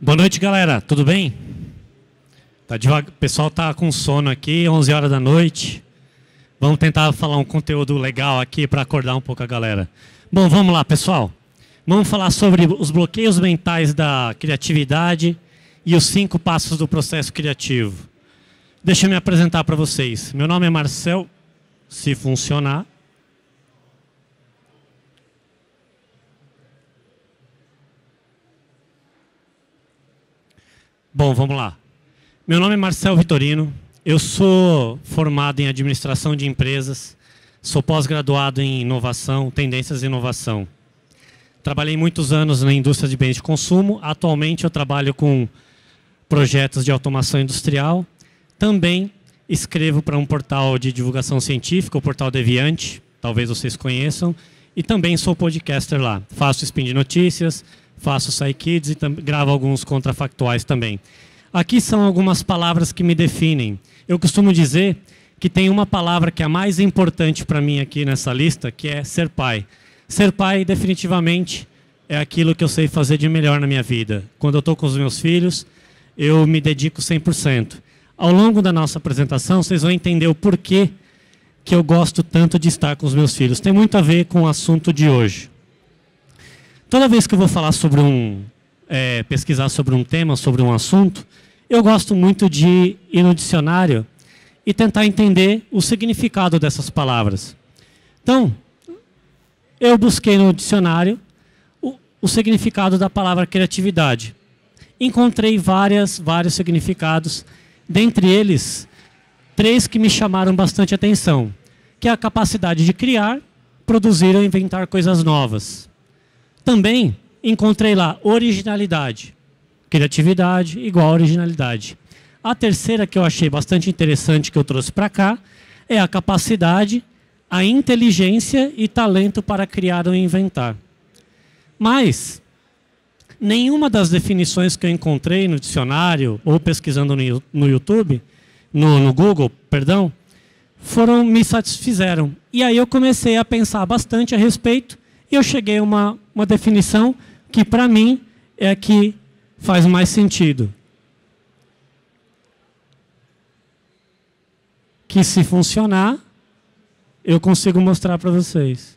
Boa noite, galera. Tudo bem? O pessoal tá com sono aqui, 11 horas da noite. Vamos tentar falar um conteúdo legal aqui para acordar um pouco a galera. Bom, vamos lá, pessoal. Vamos falar sobre os bloqueios mentais da criatividade e os 5 passos do processo criativo. Deixa eu me apresentar para vocês. Meu nome é Marcel, se funcionar. Bom, vamos lá. Meu nome é Marcel Vitorino, eu sou formado em administração de empresas, sou pós-graduado em inovação, tendências de inovação. Trabalhei muitos anos na indústria de bens de consumo, atualmente eu trabalho com projetos de automação industrial, também escrevo para um portal de divulgação científica, o Portal Deviante, talvez vocês conheçam, e também sou podcaster lá, faço spin de notícias, faço SciKids e gravo alguns contrafactuais também. Aqui são algumas palavras que me definem. Eu costumo dizer que tem uma palavra que é a mais importante para mim aqui nessa lista, que é ser pai. Ser pai, definitivamente, é aquilo que eu sei fazer de melhor na minha vida. Quando eu estou com os meus filhos, eu me dedico 100%. Ao longo da nossa apresentação, vocês vão entender o porquê que eu gosto tanto de estar com os meus filhos. Tem muito a ver com o assunto de hoje. Toda vez que eu vou falar sobre pesquisar sobre um tema, sobre um assunto, eu gosto muito de ir no dicionário e tentar entender o significado dessas palavras. Então, eu busquei no dicionário o significado da palavra criatividade. Encontrei vários significados, dentre eles, 3 que me chamaram bastante atenção, que é a capacidade de criar, produzir ou inventar coisas novas. Também encontrei lá originalidade. Criatividade igual a originalidade. A terceira que eu achei bastante interessante que eu trouxe para cá é a capacidade, a inteligência e talento para criar ou inventar. Mas nenhuma das definições que eu encontrei no dicionário ou pesquisando no YouTube, no Google, perdão, me satisfizeram. E aí eu comecei a pensar bastante a respeito e eu cheguei a uma definição que, para mim, é a que faz mais sentido. Que, se funcionar, eu consigo mostrar para vocês.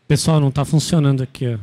Pessoal, não está funcionando aqui, ó.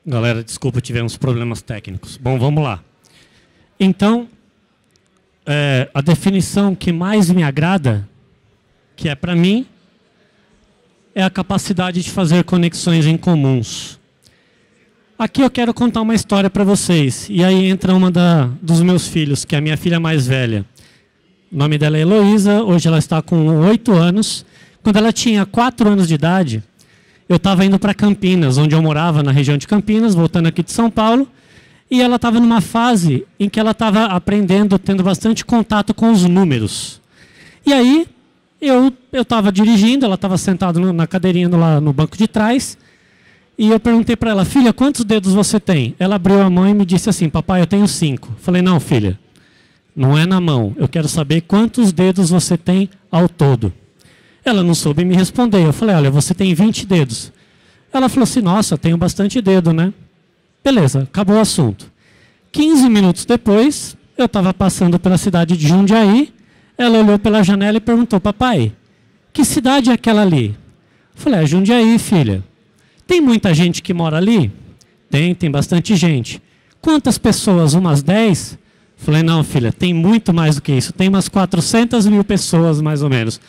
Galera, desculpa, tivemos problemas técnicos. Bom, vamos lá. Então, a definição que mais me agrada, que é para mim, é a capacidade de fazer conexões em comuns. Aqui eu quero contar uma história para vocês. E aí entra uma dos meus filhos, que é a minha filha mais velha. O nome dela é Heloísa, hoje ela está com 8 anos. Quando ela tinha 4 anos de idade, eu estava indo para Campinas, onde eu morava, na região de Campinas, voltando aqui de São Paulo, e ela estava numa fase em que ela estava aprendendo, tendo bastante contato com os números. E aí, eu estava dirigindo, ela estava sentada na cadeirinha lá no banco de trás, e eu perguntei para ela, filha, quantos dedos você tem? Ela abriu a mão e me disse assim, papai, eu tenho 5. Falei, não, filha, não é na mão, eu quero saber quantos dedos você tem ao todo. Ela não soube me responder. Eu falei, olha, você tem 20 dedos. Ela falou assim, nossa, tenho bastante dedo, né? Beleza, acabou o assunto. 15 minutos depois, eu estava passando pela cidade de Jundiaí, ela olhou pela janela e perguntou, papai, que cidade é aquela ali? Eu falei, é Jundiaí, filha. Tem muita gente que mora ali? Tem bastante gente. Quantas pessoas? Umas 10? Falei, não, filha, tem muito mais do que isso. Tem umas 400 mil pessoas, mais ou menos.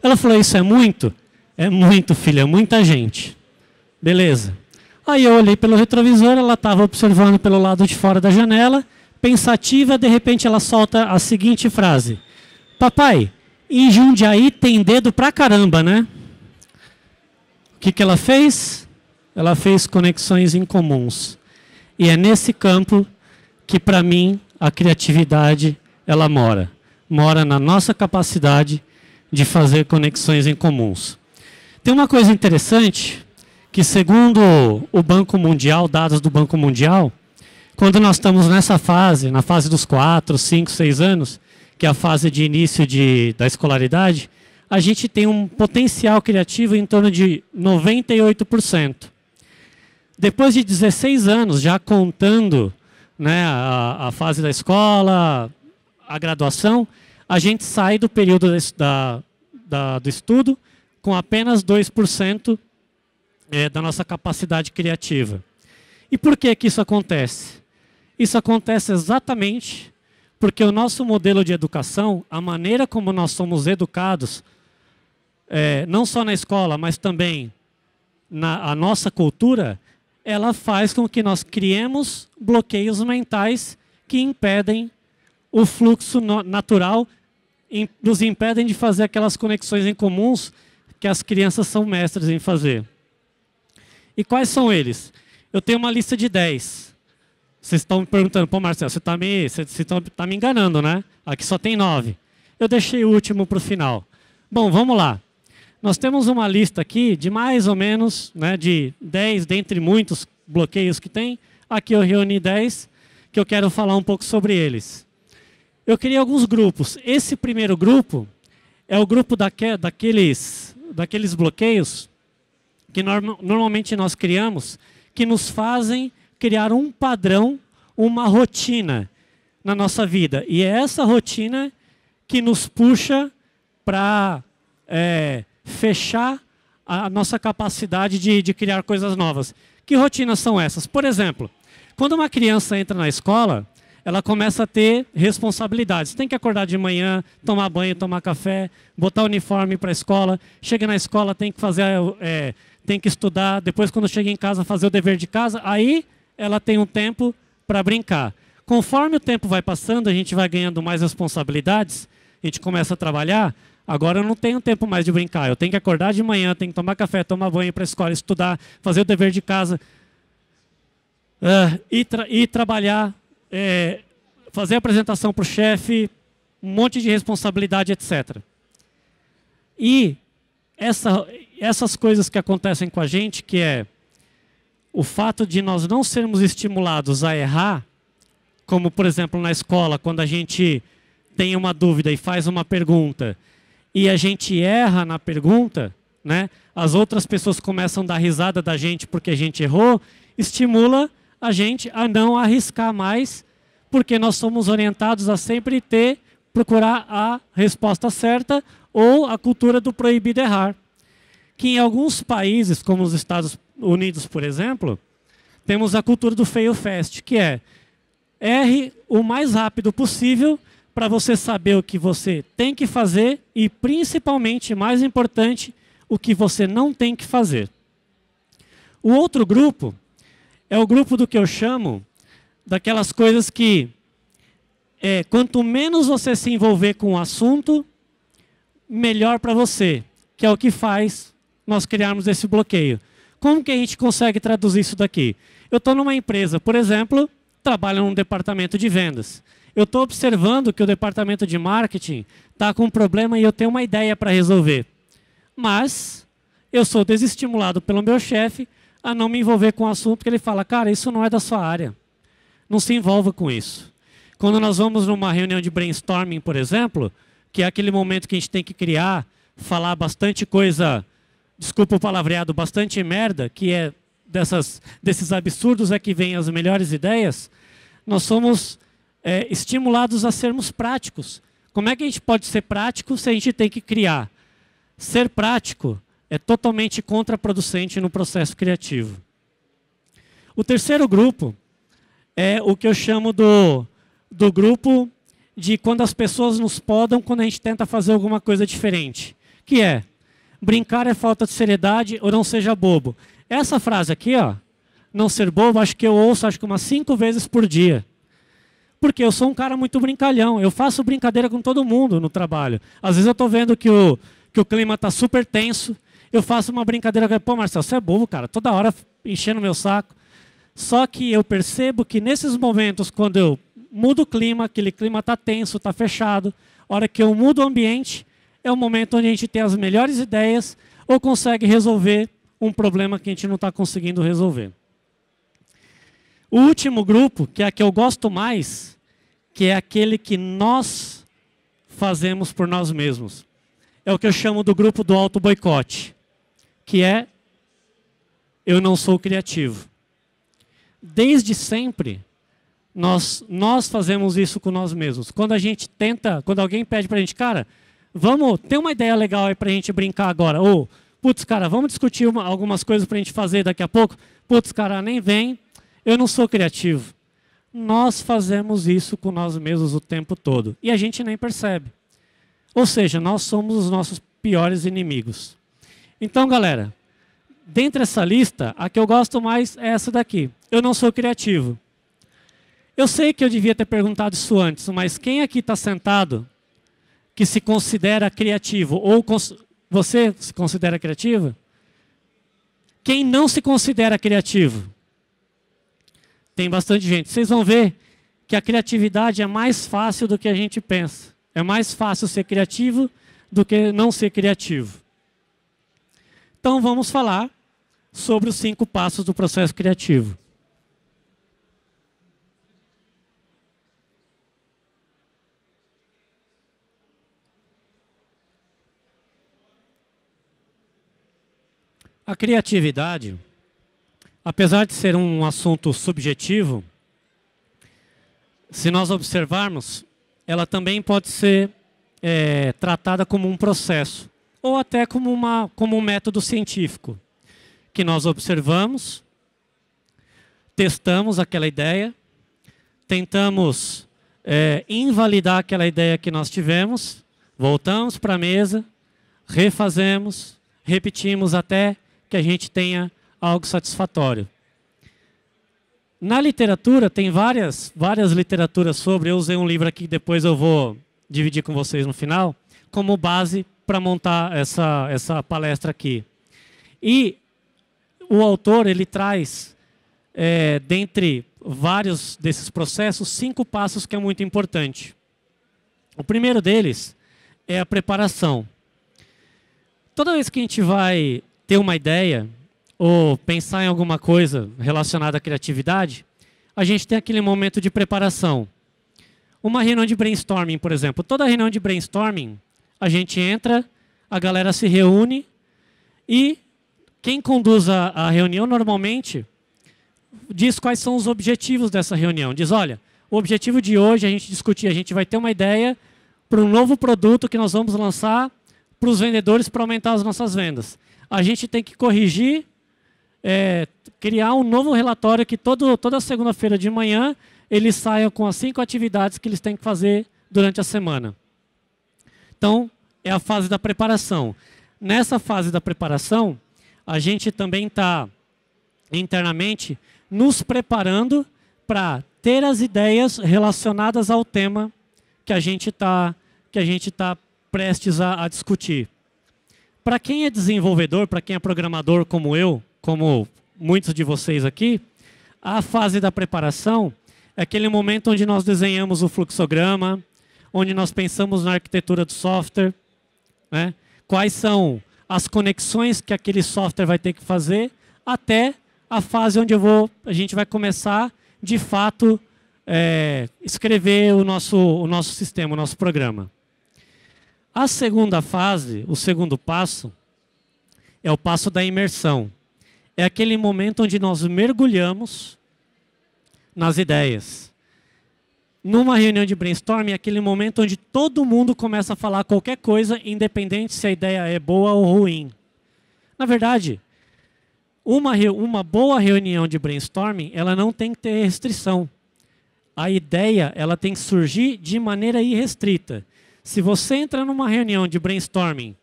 Ela falou, isso é muito? É muito, filha, é muita gente. Beleza. Aí eu olhei pelo retrovisor, ela estava observando pelo lado de fora da janela, pensativa, de repente ela solta a seguinte frase. Papai, em Jundiaí tem dedo pra caramba, né? O que ela fez? Ela fez conexões incomuns. E é nesse campo que, para mim, a criatividade ela mora. Mora na nossa capacidade de fazer conexões incomuns. Tem uma coisa interessante, que segundo o Banco Mundial, dados do Banco Mundial, quando nós estamos nessa fase, na fase dos 4, 5, 6 anos, que é a fase de início da escolaridade, a gente tem um potencial criativo em torno de 98%. Depois de 16 anos, já contando, né, a fase da escola, a graduação, a gente sai do período do estudo com apenas 2% da nossa capacidade criativa. E por que que isso acontece? Isso acontece exatamente porque o nosso modelo de educação, a maneira como nós somos educados, não só na escola, mas também a nossa cultura, ela faz com que nós criemos bloqueios mentais que impedem o fluxo natural, nos impedem de fazer aquelas conexões incomuns que as crianças são mestres em fazer. E quais são eles? Eu tenho uma lista de 10. Vocês estão me perguntando, pô Marcelo, você está me enganando, né? Aqui só tem 9. Eu deixei o último para o final. Bom, vamos lá. Nós temos uma lista aqui de mais ou menos, né, de 10, dentre muitos bloqueios que tem. Aqui eu reuni 10, que eu quero falar um pouco sobre eles. Eu criei alguns grupos. Esse primeiro grupo é o grupo daqueles bloqueios que normalmente nós criamos, que nos fazem criar um padrão, uma rotina na nossa vida. E é essa rotina que nos puxa para fechar a nossa capacidade de criar coisas novas. Que rotinas são essas? Por exemplo, quando uma criança entra na escola, ela começa a ter responsabilidades. Tem que acordar de manhã, tomar banho, tomar café, botar o uniforme para a escola. Chega na escola, tem que fazer, tem que estudar. Depois, quando chega em casa, fazer o dever de casa. Aí, ela tem um tempo para brincar. Conforme o tempo vai passando, a gente vai ganhando mais responsabilidades. A gente começa a trabalhar. Agora eu não tenho tempo mais de brincar. Eu tenho que acordar de manhã, tenho que tomar café, tomar banho para a escola, estudar, fazer o dever de casa, ir trabalhar, fazer apresentação para o chefe, um monte de responsabilidade, etc. E essas coisas que acontecem com a gente, que é o fato de nós não sermos estimulados a errar, como, por exemplo, na escola, quando a gente tem uma dúvida e faz uma pergunta, e a gente erra na pergunta, né? As outras pessoas começam a dar risada da gente porque a gente errou, estimula a gente a não arriscar mais, porque nós somos orientados a sempre procurar a resposta certa ou a cultura do proibido errar. Que em alguns países, como os Estados Unidos, por exemplo, temos a cultura do fail fast, que é erre o mais rápido possível para você saber o que você tem que fazer e, principalmente, mais importante, o que você não tem que fazer. O outro grupo é o grupo do que eu chamo daquelas coisas que, quanto menos você se envolver com o assunto, melhor para você, que é o que faz nós criarmos esse bloqueio. Como que a gente consegue traduzir isso daqui? Eu estou numa empresa, por exemplo, trabalho num departamento de vendas. Eu estou observando que o departamento de marketing está com um problema e eu tenho uma ideia para resolver. Mas eu sou desestimulado pelo meu chefe a não me envolver com o assunto, porque ele fala, cara, isso não é da sua área. Não se envolva com isso. Quando nós vamos numa reunião de brainstorming, por exemplo, que é aquele momento que a gente tem que criar, falar bastante coisa, desculpa o palavreado, bastante merda, que é desses absurdos é que vêm as melhores ideias, nós somos estimulados a sermos práticos. Como é que a gente pode ser prático se a gente tem que criar? Ser prático é totalmente contraproducente no processo criativo. O terceiro grupo é o que eu chamo do grupo de quando as pessoas nos podam quando a gente tenta fazer alguma coisa diferente. Que é, brincar é falta de seriedade ou não seja bobo. Essa frase aqui, ó, não ser bobo, acho que eu ouço acho que umas 5 vezes por dia. Porque eu sou um cara muito brincalhão. Eu faço brincadeira com todo mundo no trabalho. Às vezes eu estou vendo que o clima está super tenso. Eu faço uma brincadeira. Pô, Marcelo, você é bobo, cara. Toda hora enchendo meu saco. Só que eu percebo que nesses momentos, quando eu mudo o clima, aquele clima está tenso, está fechado. A hora que eu mudo o ambiente, é o momento onde a gente tem as melhores ideias ou consegue resolver um problema que a gente não está conseguindo resolver. O último grupo, que é a que eu gosto mais, que é aquele que nós fazemos por nós mesmos. É o que eu chamo do grupo do auto-boicote, que é eu não sou criativo. Desde sempre, nós fazemos isso com nós mesmos. Quando a gente tenta, quando alguém pede para a gente, cara, vamos, tem uma ideia legal aí para a gente brincar agora. Ou, putz, cara, vamos discutir algumas coisas para a gente fazer daqui a pouco. Putz, cara, nem vem. Eu não sou criativo. Nós fazemos isso com nós mesmos o tempo todo. E a gente nem percebe. Ou seja, nós somos os nossos piores inimigos. Então, galera, dentre essa lista, a que eu gosto mais é essa daqui. Eu não sou criativo. Eu sei que eu devia ter perguntado isso antes, mas quem aqui está sentado que se considera criativo? Ou você se considera criativo? Quem não se considera criativo? Tem bastante gente. Vocês vão ver que a criatividade é mais fácil do que a gente pensa. É mais fácil ser criativo do que não ser criativo. Então vamos falar sobre os 5 passos do processo criativo. A criatividade, apesar de ser um assunto subjetivo, se nós observarmos, ela também pode ser tratada como um processo, ou até como um método científico, que nós observamos, testamos aquela ideia, tentamos invalidar aquela ideia que nós tivemos, voltamos para a mesa, refazemos, repetimos até que a gente tenha algo satisfatório. Na literatura, tem várias literaturas sobre, eu usei um livro aqui que depois eu vou dividir com vocês no final, como base para montar essa palestra aqui. E o autor, ele traz, dentre vários desses processos, 5 passos que é muito importante. O primeiro deles é a preparação. Toda vez que a gente vai ter uma ideia, ou pensar em alguma coisa relacionada à criatividade, a gente tem aquele momento de preparação. Uma reunião de brainstorming, por exemplo. Toda reunião de brainstorming, a gente entra, a galera se reúne e quem conduz a reunião normalmente diz quais são os objetivos dessa reunião. Diz, olha, o objetivo de hoje é a gente discutir, a gente vai ter uma ideia para um novo produto que nós vamos lançar para os vendedores para aumentar as nossas vendas. A gente tem que corrigir, criar um novo relatório que toda segunda-feira de manhã eles saiam com as 5 atividades que eles têm que fazer durante a semana. Então, é a fase da preparação. Nessa fase da preparação, a gente também está internamente nos preparando para ter as ideias relacionadas ao tema que a gente está prestes a discutir. Para quem é desenvolvedor, para quem é programador como eu, como muitos de vocês aqui, a fase da preparação é aquele momento onde nós desenhamos o fluxograma, onde nós pensamos na arquitetura do software, né? Quais são as conexões que aquele software vai ter que fazer, até a fase onde a gente vai começar, de fato, escrever o nosso sistema, o nosso programa. A segunda fase, o segundo passo, é o passo da imersão. É aquele momento onde nós mergulhamos nas ideias. Numa reunião de brainstorming, é aquele momento onde todo mundo começa a falar qualquer coisa, independente se a ideia é boa ou ruim. Na verdade, uma boa reunião de brainstorming, ela não tem que ter restrição. A ideia ela tem que surgir de maneira irrestrita. Se você entra numa reunião de brainstorming,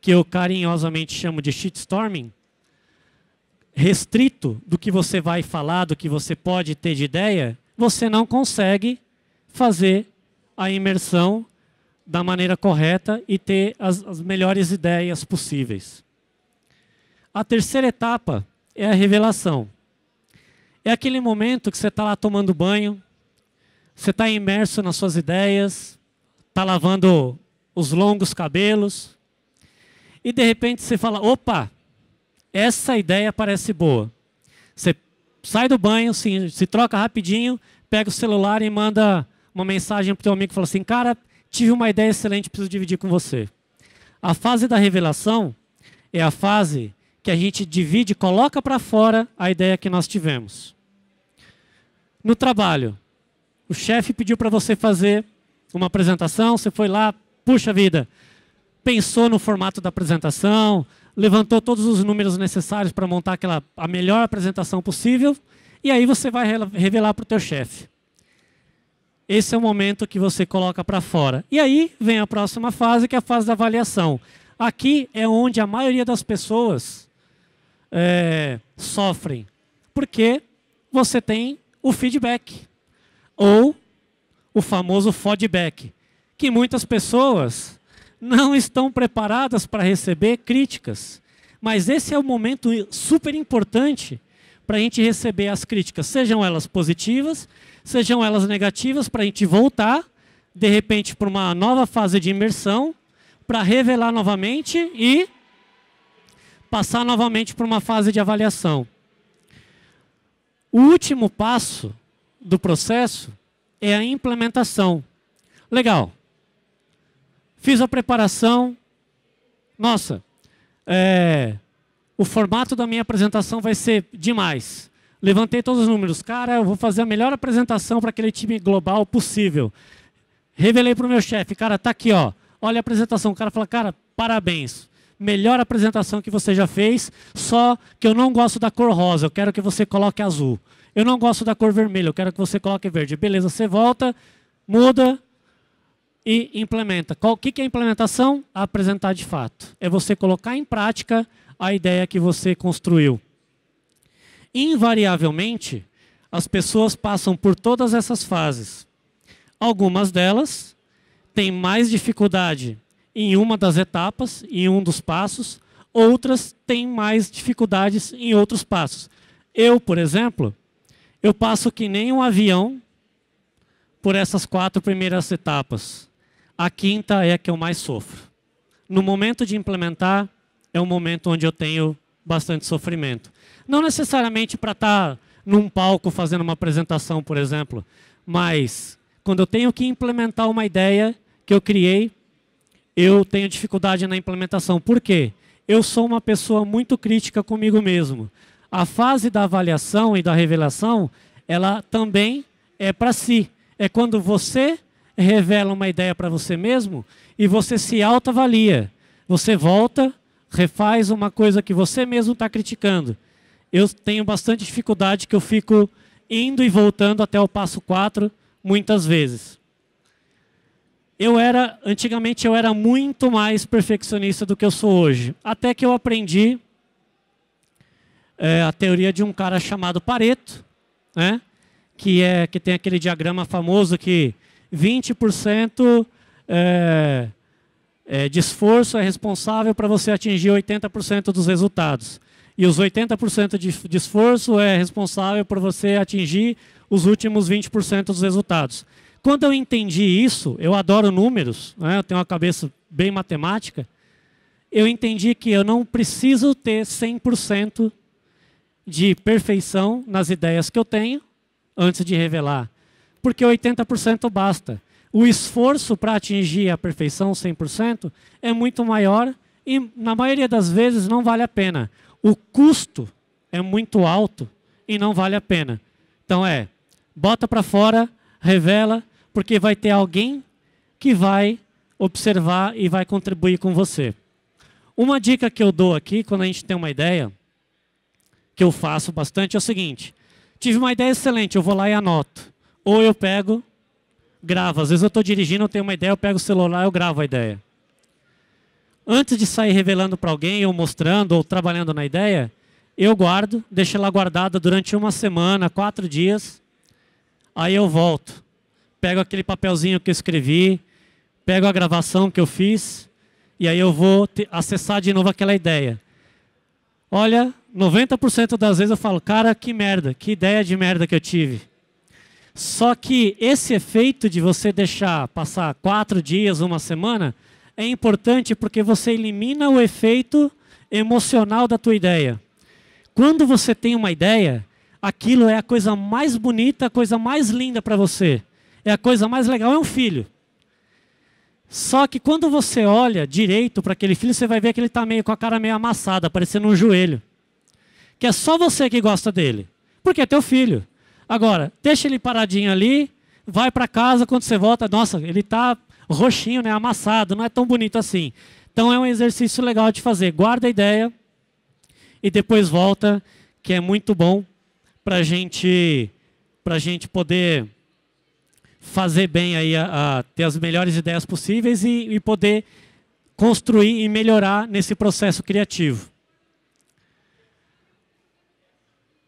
que eu carinhosamente chamo de shitstorming, restrito do que você vai falar, do que você pode ter de ideia, você não consegue fazer a imersão da maneira correta e ter as melhores ideias possíveis. A terceira etapa é a revelação. É aquele momento que você está lá tomando banho, você está imerso nas suas ideias, está lavando os longos cabelos, e de repente você fala, opa, essa ideia parece boa. Você sai do banho, se troca rapidinho, pega o celular e manda uma mensagem para o teu amigo e fala assim, cara, tive uma ideia excelente, preciso dividir com você. A fase da revelação é a fase que a gente divide, coloca para fora a ideia que nós tivemos. No trabalho, o chefe pediu para você fazer uma apresentação, você foi lá, puxa vida, pensou no formato da apresentação, levantou todos os números necessários para montar a melhor apresentação possível, e aí você vai revelar para o teu chefe. Esse é o momento que você coloca para fora. E aí vem a próxima fase, que é a fase da avaliação. Aqui é onde a maioria das pessoas sofrem, porque você tem o feedback, ou o famoso feedback, que muitas pessoas não estão preparadas para receber críticas. Mas esse é o momento super importante para a gente receber as críticas, sejam elas positivas, sejam elas negativas, para a gente voltar, de repente, para uma nova fase de imersão, para revelar novamente e passar novamente para uma fase de avaliação. O último passo do processo é a implementação. Legal. Fiz a preparação. Nossa, o formato da minha apresentação vai ser demais. Levantei todos os números. Cara, eu vou fazer a melhor apresentação para aquele time global possível. Revelei para o meu chefe. Cara, tá aqui, ó. Olha a apresentação. O cara fala, cara, parabéns. Melhor apresentação que você já fez, só que eu não gosto da cor rosa. Eu quero que você coloque azul. Eu não gosto da cor vermelha. Eu quero que você coloque verde. Beleza, você volta, muda e implementa. O que é implementação? Apresentar de fato. É você colocar em prática a ideia que você construiu. Invariavelmente, as pessoas passam por todas essas fases. Algumas delas têm mais dificuldade em uma das etapas, em um dos passos. Outras têm mais dificuldades em outros passos. Eu, por exemplo, eu passo que nem um avião por essas 4 primeiras etapas. A quinta é a que eu mais sofro. No momento de implementar, é um momento onde eu tenho bastante sofrimento. Não necessariamente para estar num palco fazendo uma apresentação, por exemplo, mas quando eu tenho que implementar uma ideia que eu criei, eu tenho dificuldade na implementação. Por quê? Eu sou uma pessoa muito crítica comigo mesmo. A fase da avaliação e da revelação, ela também é para si. É quando você revela uma ideia para você mesmo e você se autoavalia. Você volta, refaz uma coisa que você mesmo está criticando. Eu tenho bastante dificuldade que eu fico indo e voltando até o passo 4 muitas vezes. Antigamente eu era muito mais perfeccionista do que eu sou hoje. Até que eu aprendi a teoria de um cara chamado Pareto, né? que tem aquele diagrama famoso que 20% de esforço é responsável para você atingir 80% dos resultados. E os 80% de esforço é responsável por você atingir os últimos 20% dos resultados. Quando eu entendi isso, eu adoro números, né? Eu tenho uma cabeça bem matemática, eu entendi que eu não preciso ter 100% de perfeição nas ideias que eu tenho antes de revelar, porque 80% basta. O esforço para atingir a perfeição 100% é muito maior e, na maioria das vezes, não vale a pena. O custo é muito alto e não vale a pena. Então bota para fora, revela, porque vai ter alguém que vai observar e vai contribuir com você. Uma dica que eu dou aqui, quando a gente tem uma ideia, que eu faço bastante, é o seguinte: tive uma ideia excelente, eu vou lá e anoto. ou eu pego, gravo. Às vezes eu estou dirigindo, eu tenho uma ideia, eu pego o celular, eu gravo a ideia. Antes de sair revelando para alguém, ou mostrando, ou trabalhando na ideia, eu guardo, deixo ela guardada durante uma semana, 4 dias. Aí eu volto, pego aquele papelzinho que eu escrevi, pego a gravação que eu fiz, e aí eu vou acessar de novo aquela ideia. Olha, 90% das vezes eu falo, cara, que merda, que ideia de merda que eu tive. Só que esse efeito de você deixar passar 4 dias, uma semana, é importante porque você elimina o efeito emocional da tua ideia. Quando você tem uma ideia, aquilo é a coisa mais bonita, a coisa mais linda para você. É a coisa mais legal, é um filho. Só que quando você olha direito para aquele filho, você vai ver que ele está com a cara meio amassada, parecendo um joelho. Que é só você que gosta dele, porque é teu filho. Agora, deixa ele paradinho ali, vai para casa, quando você volta, nossa, ele está roxinho, né, amassado, não é tão bonito assim. Então é um exercício legal de fazer. Guarda a ideia e depois volta, que é muito bom para a gente poder fazer bem aí, ter as melhores ideias possíveis e poder construir e melhorar nesse processo criativo.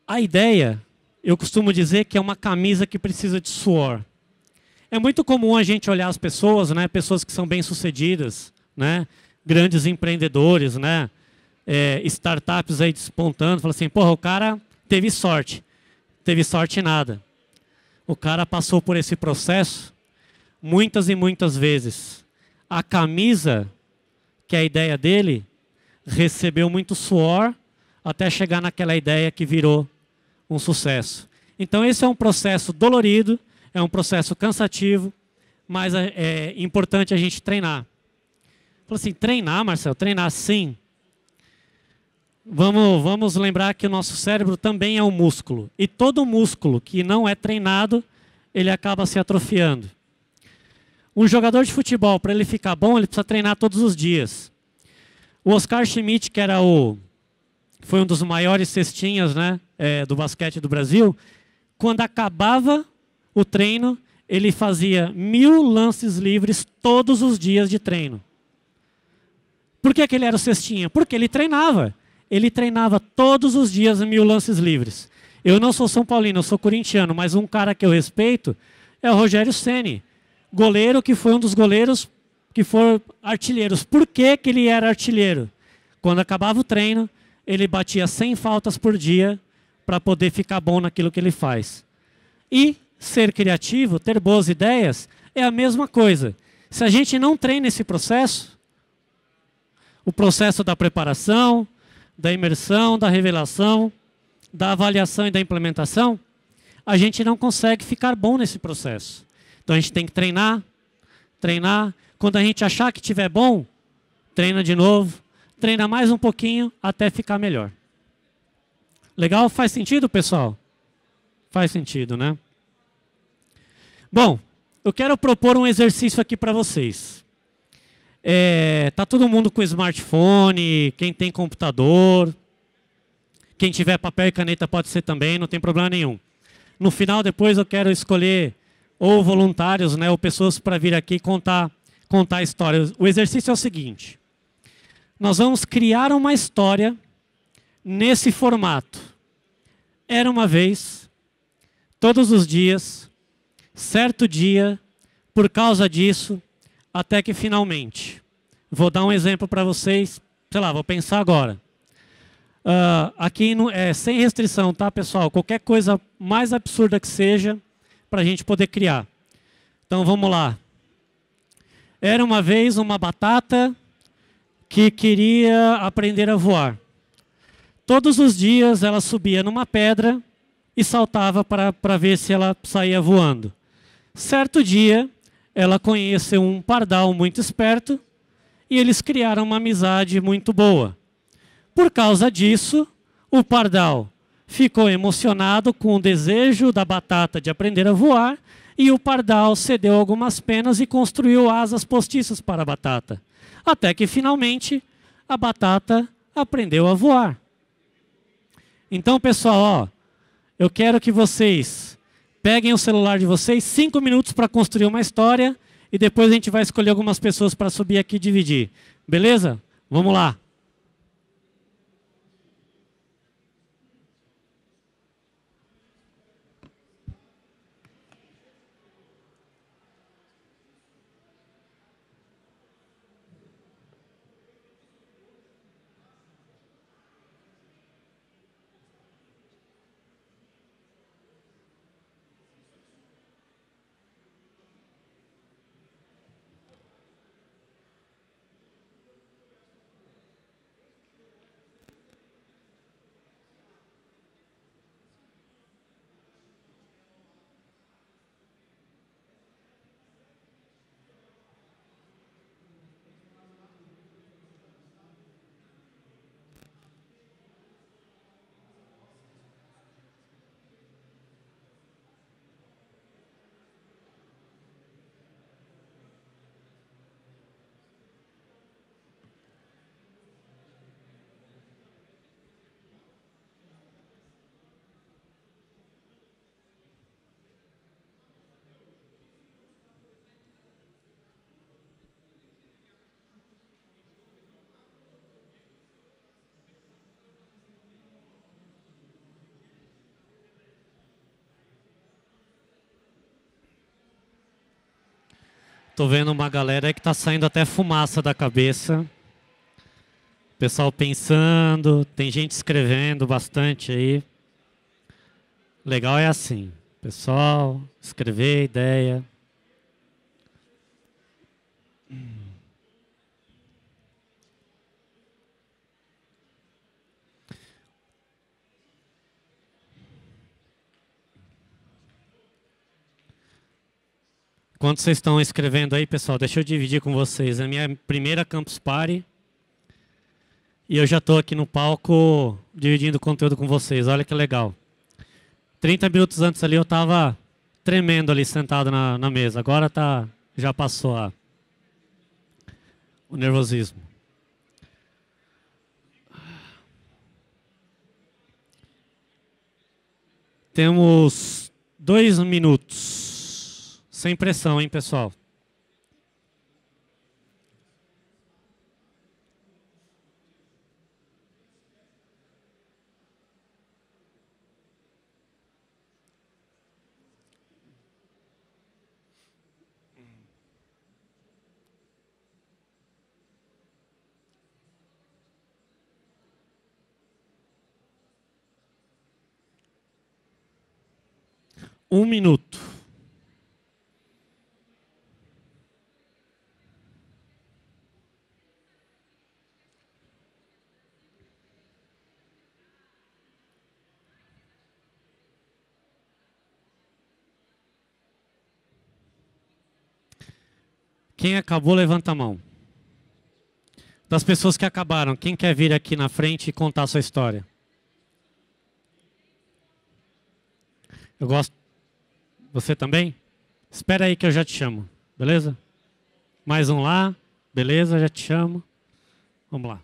A ideia, eu costumo dizer que é uma camisa que precisa de suor. É muito comum a gente olhar as pessoas, né, pessoas que são bem-sucedidas, né, grandes empreendedores, né, startups aí despontando, fala assim, porra, o cara teve sorte nada. O cara passou por esse processo muitas e muitas vezes. A camisa, que é a ideia dele, recebeu muito suor até chegar naquela ideia que virou um sucesso. Então esse é um processo dolorido, é um processo cansativo, mas é importante a gente treinar. Falei assim, treinar, Marcelo, treinar sim. Vamos lembrar que o nosso cérebro também é um músculo. E todo músculo que não é treinado, ele acaba se atrofiando. Um jogador de futebol, para ele ficar bom, ele precisa treinar todos os dias. O Oscar Schmidt, que foi um dos maiores cestinhas, né, do basquete do Brasil, quando acabava o treino, ele fazia 1000 lances livres todos os dias de treino. Por que ele era o cestinha? Porque ele treinava. Ele treinava todos os dias 1000 lances livres. Eu não sou São Paulino, eu sou corintiano, mas um cara que eu respeito é o Rogério Ceni, goleiro que foi um dos goleiros que foram artilheiros. Por que ele era artilheiro? Quando acabava o treino, ele batia 100 faltas por dia para poder ficar bom naquilo que ele faz. E ser criativo, ter boas ideias, é a mesma coisa. Se a gente não treina esse processo, o processo da preparação, da imersão, da revelação, da avaliação e da implementação, a gente não consegue ficar bom nesse processo. Então a gente tem que treinar, treinar. Quando a gente achar que estiver bom, treina de novo, treina mais um pouquinho até ficar melhor. Legal? Faz sentido, pessoal? Faz sentido, né? Bom, eu quero propor um exercício aqui para vocês. Tá todo mundo com smartphone, quem tem computador, quem tiver papel e caneta pode ser também, não tem problema nenhum. No final, depois eu quero escolher ou voluntários, né, ou pessoas para vir aqui contar a história. O exercício é o seguinte: nós vamos criar uma história nesse formato. Era uma vez, todos os dias, certo dia, por causa disso, até que finalmente. Vou dar um exemplo para vocês, sei lá, vou pensar agora. Aqui sem restrição, tá, pessoal? Qualquer coisa mais absurda que seja, para a gente poder criar. Então vamos lá. Era uma vez uma batata que queria aprender a voar. Todos os dias ela subia numa pedra e saltava para ver se ela saía voando. Certo dia, ela conheceu um pardal muito esperto e eles criaram uma amizade muito boa. Por causa disso, o pardal ficou emocionado com o desejo da batata de aprender a voar e o pardal cedeu algumas penas e construiu asas postiças para a batata. Até que, finalmente, a batata aprendeu a voar. Então, pessoal, eu quero que vocês Peguem o celular de vocês, 5 minutos para construir uma história e depois a gente vai escolher algumas pessoas para subir aqui e dividir. Beleza? Vamos lá. Tô vendo uma galera aí que tá saindo até fumaça da cabeça. Pessoal pensando, tem gente escrevendo bastante aí. Legal é assim, pessoal, escrever ideia. Enquanto vocês estão escrevendo aí, pessoal, deixa eu dividir com vocês. É a minha primeira Campus Party. E eu já estou aqui no palco dividindo o conteúdo com vocês. Olha que legal. 30 minutos antes ali eu estava tremendo ali sentado na mesa. Agora já passou o nervosismo. Temos 2 minutos. Sem pressão, hein, pessoal? Um minuto. Quem acabou, levanta a mão. Das pessoas que acabaram, quem quer vir aqui na frente e contar a sua história? Eu gosto. Você também? Espera aí que eu já te chamo, beleza? Mais um lá, beleza, já te chamo. Vamos lá.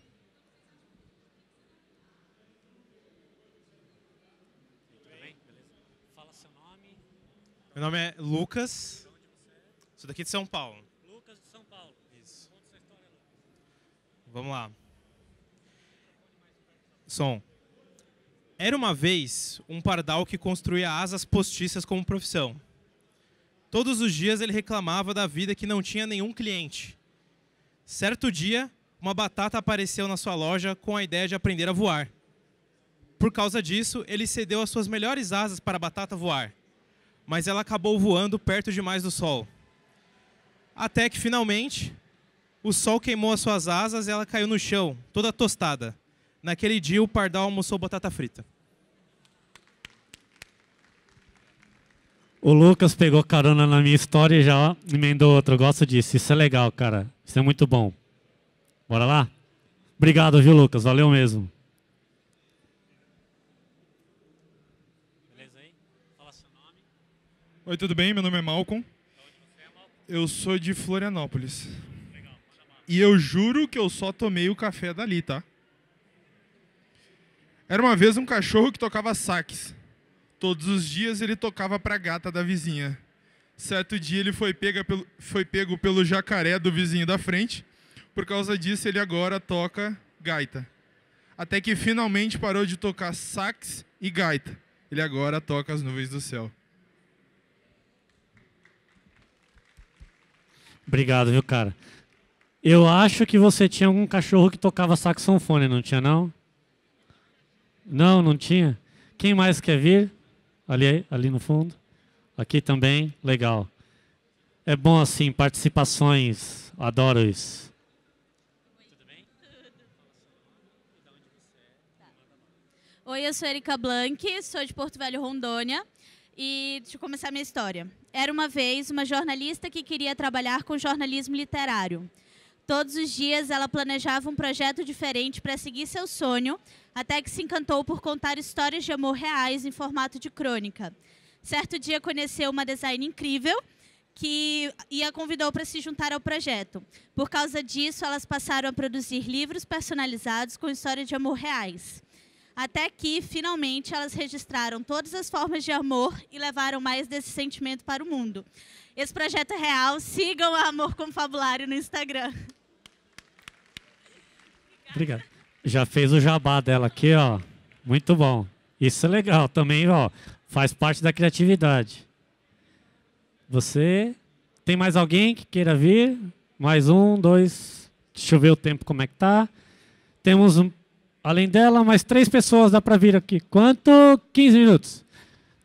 Fala seu nome. Meu nome é Lucas. Sou daqui de São Paulo. Lucas de São Paulo. Isso. Conta sua história, Lucas. Vamos lá. Som. Era uma vez um pardal que construía asas postiças como profissão. Todos os dias ele reclamava da vida que não tinha nenhum cliente. Certo dia, uma batata apareceu na sua loja com a ideia de aprender a voar. Por causa disso, ele cedeu as suas melhores asas para a batata voar. Mas ela acabou voando perto demais do sol. Até que, finalmente, o sol queimou as suas asas e ela caiu no chão, toda tostada. Naquele dia, o pardal almoçou batata frita. O Lucas pegou carona na minha história e já emendou outra. Eu gosto disso. Isso é legal, cara. Isso é muito bom. Bora lá? Obrigado, viu, Lucas? Valeu mesmo. Beleza aí? Fala seu nome. Oi, tudo bem? Meu nome é Malcolm. Eu sou de Florianópolis. Legal, manda bala. E eu juro que eu só tomei o café dali, tá? Era uma vez um cachorro que tocava sax. Todos os dias ele tocava para a gata da vizinha. Certo dia ele foi pego pelo jacaré do vizinho da frente. Por causa disso ele agora toca gaita. Até que finalmente parou de tocar sax e gaita. Ele agora toca as nuvens do céu. Obrigado, viu, cara? Eu acho que você tinha algum cachorro que tocava saxofone, não tinha, não? Não, não tinha? Quem mais quer vir? Ali no fundo. Aqui também, legal. É bom assim, participações, adoro isso. Oi, eu sou Erika Blanc, sou de Porto Velho, Rondônia. E deixa eu começar a minha história. Era uma vez uma jornalista que queria trabalhar com jornalismo literário. Todos os dias ela planejava um projeto diferente para seguir seu sonho, até que se encantou por contar histórias de amor reais em formato de crônica. Certo dia conheceu uma designer incrível e a convidou para se juntar ao projeto. Por causa disso, elas passaram a produzir livros personalizados com histórias de amor reais. Até que, finalmente, elas registraram todas as formas de amor e levaram mais desse sentimento para o mundo. Esse projeto é real. Sigam a Amor Confabulário no Instagram. Obrigado. Já fez o jabá dela aqui, ó. Muito bom. Isso é legal também, ó. Faz parte da criatividade. Você... Tem mais alguém que queira vir? Mais um, dois... Deixa eu ver o tempo como é que tá. Temos, além dela, mais 3 pessoas dá para vir aqui. Quanto? 15 minutos.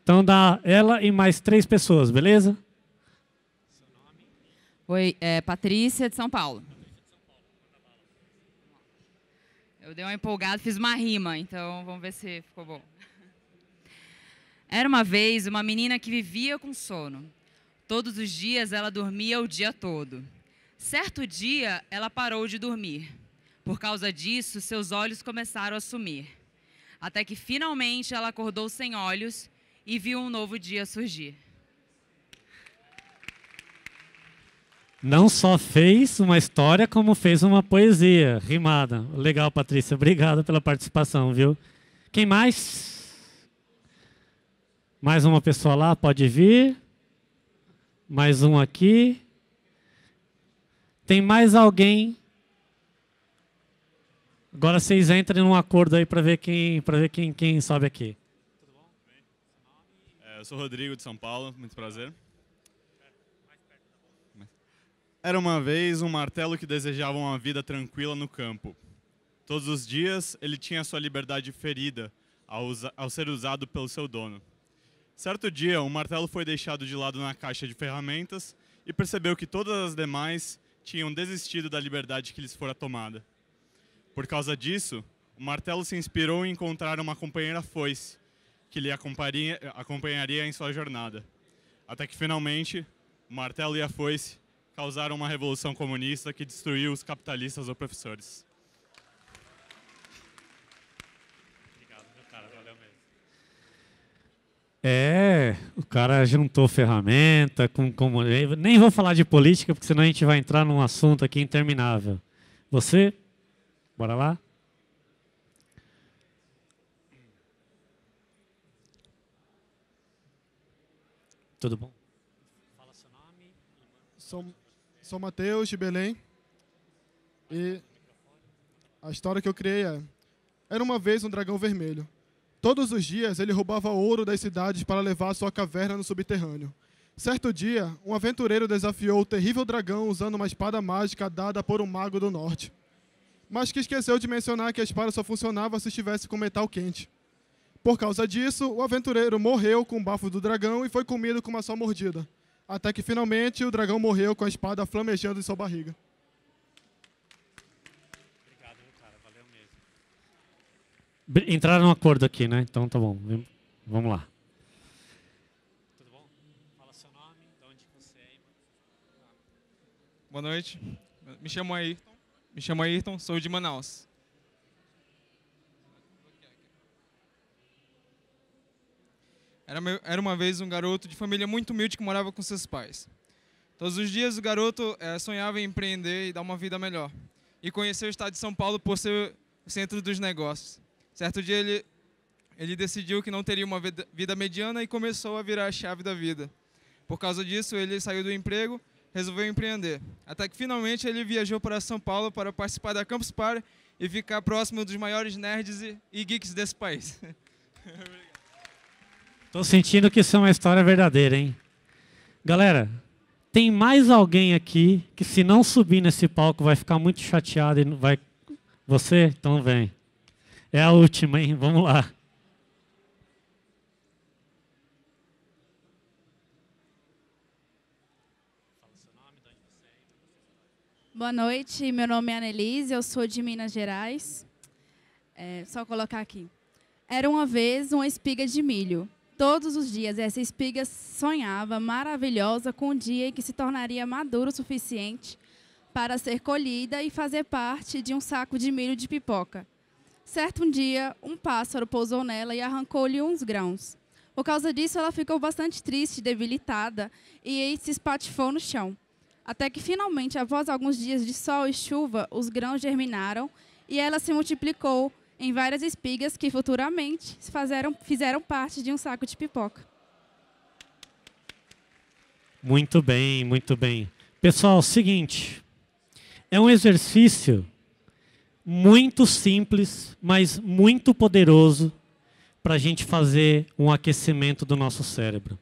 Então dá ela e mais 3 pessoas, beleza? Oi, Patrícia de São Paulo. Eu dei uma empolgada, fiz uma rima, então vamos ver se ficou bom. Era uma vez uma menina que vivia com sono. Todos os dias ela dormia o dia todo. Certo dia ela parou de dormir. Por causa disso, seus olhos começaram a sumir. Até que finalmente ela acordou sem olhos e viu um novo dia surgir. Não só fez uma história, como fez uma poesia rimada. Legal, Patrícia. Obrigado pela participação, viu? Quem mais? Mais uma pessoa lá, pode vir. Mais um aqui. Tem mais alguém? Agora vocês entrem num acordo aí para ver quem sobe aqui. Tudo bom? Eu sou Rodrigo de São Paulo, muito prazer. Era uma vez um martelo que desejava uma vida tranquila no campo. Todos os dias ele tinha sua liberdade ferida ao ser usado pelo seu dono. Certo dia, o martelo foi deixado de lado na caixa de ferramentas e percebeu que todas as demais tinham desistido da liberdade que lhes fora tomada. Por causa disso, o martelo se inspirou em encontrar uma companheira foice, que lhe acompanharia em sua jornada. Até que, finalmente, o martelo e a foice causaram uma revolução comunista que destruiu os capitalistas ou professores. Obrigado, meu cara. Valeu mesmo. O cara juntou ferramenta com comunismo. Nem vou falar de política, porque senão a gente vai entrar num assunto aqui interminável. Você? Bora lá? Tudo bom? Fala seu nome. Sou Matheus, de Belém. E a história que eu criei era uma vez um dragão vermelho. Todos os dias ele roubava ouro das cidades para levar à sua caverna no subterrâneo. Certo dia, um aventureiro desafiou o terrível dragão usando uma espada mágica dada por um mago do norte. Mas que esqueceu de mencionar que a espada só funcionava se estivesse com metal quente. Por causa disso, o aventureiro morreu com o bafo do dragão e foi comido com uma só mordida. Até que, finalmente, o dragão morreu com a espada flamejando em sua barriga. Obrigado, meu cara. Valeu mesmo. Entraram num acordo aqui, né? Então tá bom. Vamos lá. Tudo bom? Fala seu nome, de onde você é. Boa noite. Me chamo Ayrton, sou de Manaus. Era uma vez um garoto de família muito humilde que morava com seus pais. Todos os dias o garoto sonhava em empreender e dar uma vida melhor. E conheceu o estado de São Paulo por ser o centro dos negócios. Certo dia ele ele decidiu que não teria uma vida mediana e começou a virar a chave da vida. Por causa disso, ele saiu do emprego, resolveu empreender. Até que finalmente ele viajou para São Paulo para participar da Campus Party e ficar próximo dos maiores nerds e geeks desse país. Tô sentindo que isso é uma história verdadeira, hein? Galera, tem mais alguém aqui que se não subir nesse palco vai ficar muito chateado e não vai... Você? Então vem. É a última, hein? Vamos lá. Boa noite, meu nome é Annelise, eu sou de Minas Gerais. Só colocar aqui. Era uma vez uma espiga de milho. Todos os dias essa espiga sonhava, maravilhosa, com um dia em que se tornaria madura o suficiente para ser colhida e fazer parte de um saco de milho de pipoca. Certo um dia, um pássaro pousou nela e arrancou-lhe uns grãos. Por causa disso, ela ficou bastante triste, debilitada, e se espatifou no chão. Até que, finalmente, após alguns dias de sol e chuva, os grãos germinaram e ela se multiplicou em várias espigas que, futuramente, fizeram parte de um saco de pipoca. Muito bem, muito bem. Pessoal, seguinte, é um exercício muito simples, mas muito poderoso para a gente fazer um aquecimento do nosso cérebro.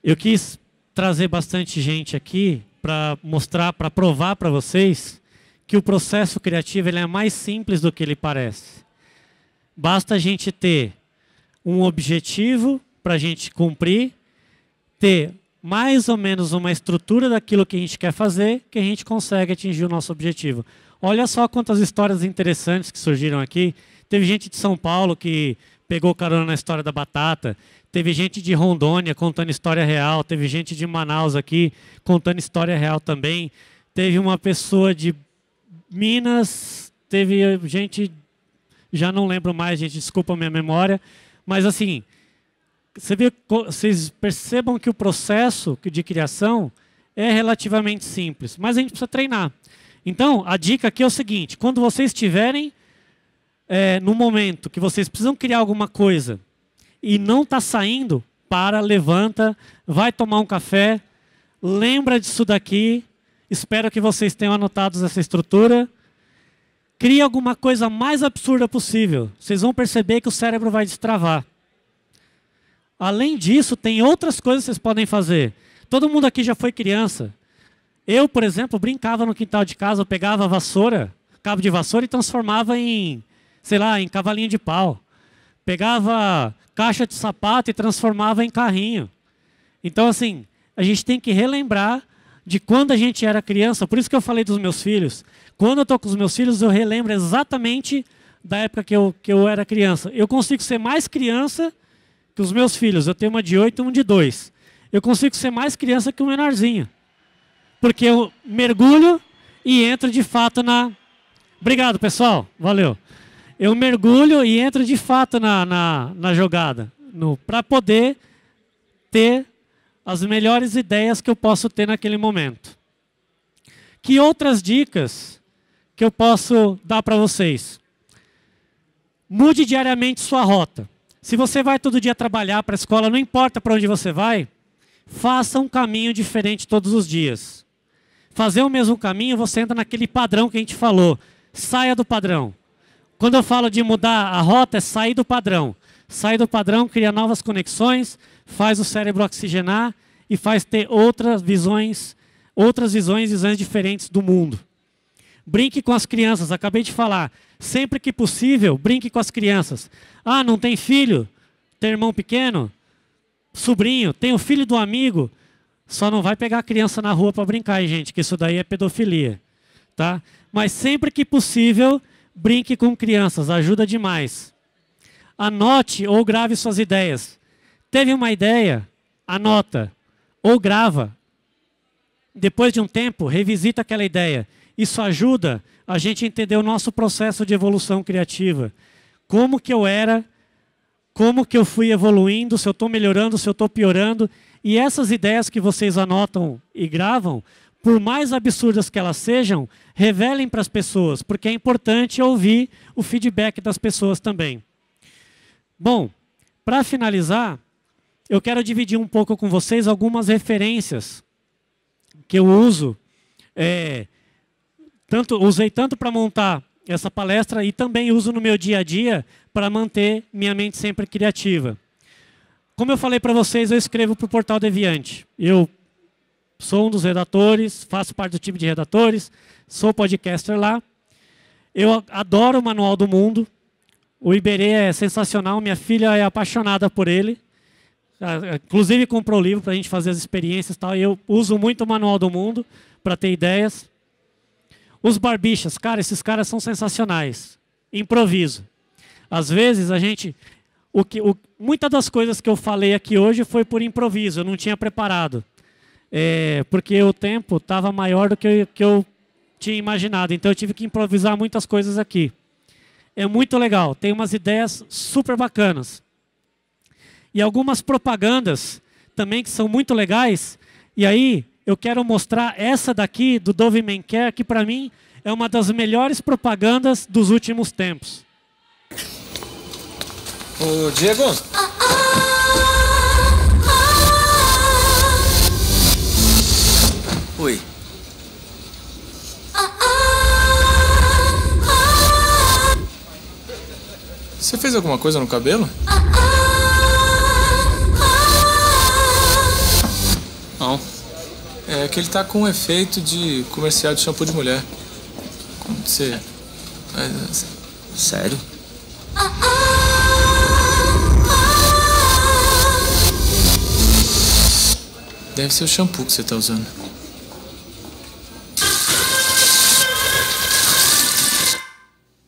Eu quis trazer bastante gente aqui para mostrar, para provar para vocês que o processo criativo ele é mais simples do que ele parece. Basta a gente ter um objetivo para a gente cumprir, ter mais ou menos uma estrutura daquilo que a gente quer fazer, que a gente consegue atingir o nosso objetivo. Olha só quantas histórias interessantes que surgiram aqui. Teve gente de São Paulo que pegou carona na história da batata. Teve gente de Rondônia contando história real. Teve gente de Manaus aqui contando história real também. Teve uma pessoa de Minas. Teve gente... Já não lembro mais, gente. Desculpa a minha memória. Mas assim, vocês percebam que o processo de criação é relativamente simples. Mas a gente precisa treinar. Então, a dica aqui é o seguinte. Quando vocês estiverem no momento que vocês precisam criar alguma coisa e não está saindo, para, levanta, vai tomar um café, lembra disso daqui, espero que vocês tenham anotado essa estrutura, cria alguma coisa mais absurda possível. Vocês vão perceber que o cérebro vai destravar. Além disso, tem outras coisas que vocês podem fazer. Todo mundo aqui já foi criança. Eu, por exemplo, brincava no quintal de casa, eu pegava a vassoura, cabo de vassoura e transformava em, sei lá, em cavalinho de pau. Pegava caixa de sapato e transformava em carrinho. Então, assim, a gente tem que relembrar de quando a gente era criança. Por isso que eu falei dos meus filhos. Quando eu estou com os meus filhos, eu relembro exatamente da época que eu era criança. Eu consigo ser mais criança que os meus filhos. Eu tenho uma de 8 e um de 2. Eu consigo ser mais criança que o menorzinho. Porque eu mergulho e entro de fato na... Obrigado, pessoal. Valeu. Eu mergulho e entro de fato na jogada, para poder ter as melhores ideias que eu posso ter naquele momento. Que outras dicas que eu posso dar para vocês? Mude diariamente sua rota. Se você vai todo dia trabalhar para a escola, não importa para onde você vai, faça um caminho diferente todos os dias. Fazer o mesmo caminho, você entra naquele padrão que a gente falou. Saia do padrão. Quando eu falo de mudar a rota, é sair do padrão. Sair do padrão, cria novas conexões, faz o cérebro oxigenar e faz ter outras visões diferentes do mundo. Brinque com as crianças, acabei de falar. Sempre que possível, brinque com as crianças. Ah, não tem filho? Tem irmão pequeno? Sobrinho? Tem o filho do amigo? Só não vai pegar a criança na rua para brincar, hein, gente, que isso daí é pedofilia. Tá? Mas sempre que possível... Brinque com crianças, ajuda demais. Anote ou grave suas ideias. Teve uma ideia? Anota ou grava. Depois de um tempo, revisita aquela ideia. Isso ajuda a gente a entender o nosso processo de evolução criativa. Como que eu era, como que eu fui evoluindo, se eu estou melhorando, se eu estou piorando. E essas ideias que vocês anotam e gravam, por mais absurdas que elas sejam, revelem para as pessoas, porque é importante ouvir o feedback das pessoas também. Bom, para finalizar, eu quero dividir um pouco com vocês algumas referências que eu uso, usei tanto para montar essa palestra e também uso no meu dia a dia para manter minha mente sempre criativa. Como eu falei para vocês, eu escrevo para o Portal Deviante. Eu sou um dos redatores, faço parte do time de redatores, sou podcaster lá. Eu adoro o Manual do Mundo. O Iberê é sensacional, minha filha é apaixonada por ele. Inclusive comprou o livro para a gente fazer as experiências e tal. E eu uso muito o Manual do Mundo para ter ideias. Os Barbichas, cara, esses caras são sensacionais. Improviso. Às vezes a gente... muitas das coisas que eu falei aqui hoje foi por improviso, eu não tinha preparado. Porque o tempo estava maior do que eu tinha imaginado. Então eu tive que improvisar muitas coisas aqui. É muito legal, tem umas ideias super bacanas. E algumas propagandas também que são muito legais. E aí eu quero mostrar essa daqui do Dove Men Care, que para mim é uma das melhores propagandas dos últimos tempos. Ô, Diego. Oi. Você fez alguma coisa no cabelo? Não. É que ele tá com um efeito de comercial de shampoo de mulher. Como você... Sério? Deve ser o shampoo que você tá usando.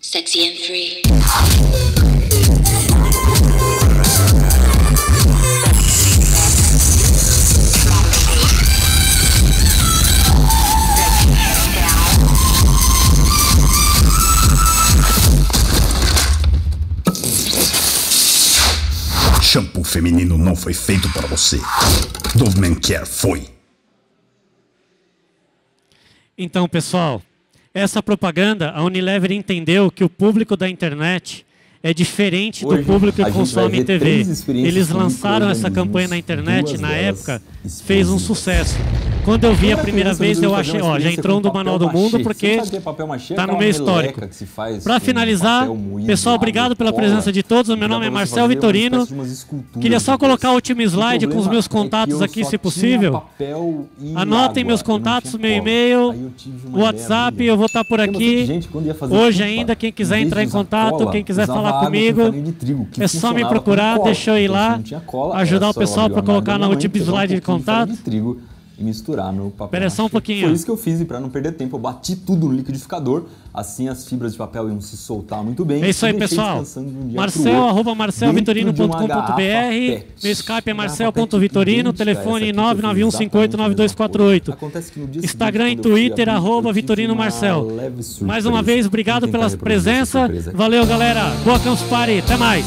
Sexy and free. Shampoo feminino não foi feito para você. Dove Men Care foi. Então, pessoal, essa propaganda, a Unilever entendeu que o público da internet é diferente do público que consome TV. Eles lançaram essa campanha na internet, na época, fez um sucesso. Quando eu vi a primeira vez, eu achei, ó, já entrou um do Manual do Mundo, porque está no meu histórico. Para finalizar, pessoal, obrigado pela presença de todos. O meu nome é Marcel Vitorino. Queria só colocar o último slide com os meus contatos aqui, se possível. Anotem meus contatos, meu e-mail, WhatsApp, eu vou estar por aqui. Hoje ainda, quem quiser entrar em contato, quem quiser falar comigo, é só me procurar, deixa eu ir lá, ajudar o pessoal para colocar no último slide de contato. E misturar no papel. Espera só um pouquinho. Foi isso que eu fiz, e para não perder tempo, eu bati tudo no liquidificador, assim as fibras de papel iam se soltar muito bem. É isso aí, pessoal. Marcel@marcelvitorino.com.br. Meu Skype é marcel.vitorino, telefone 991589248. Instagram e Twitter, @vitorinomarcel. Mais uma vez, obrigado pela presença. Valeu, galera. Boa Campus Party. Até mais.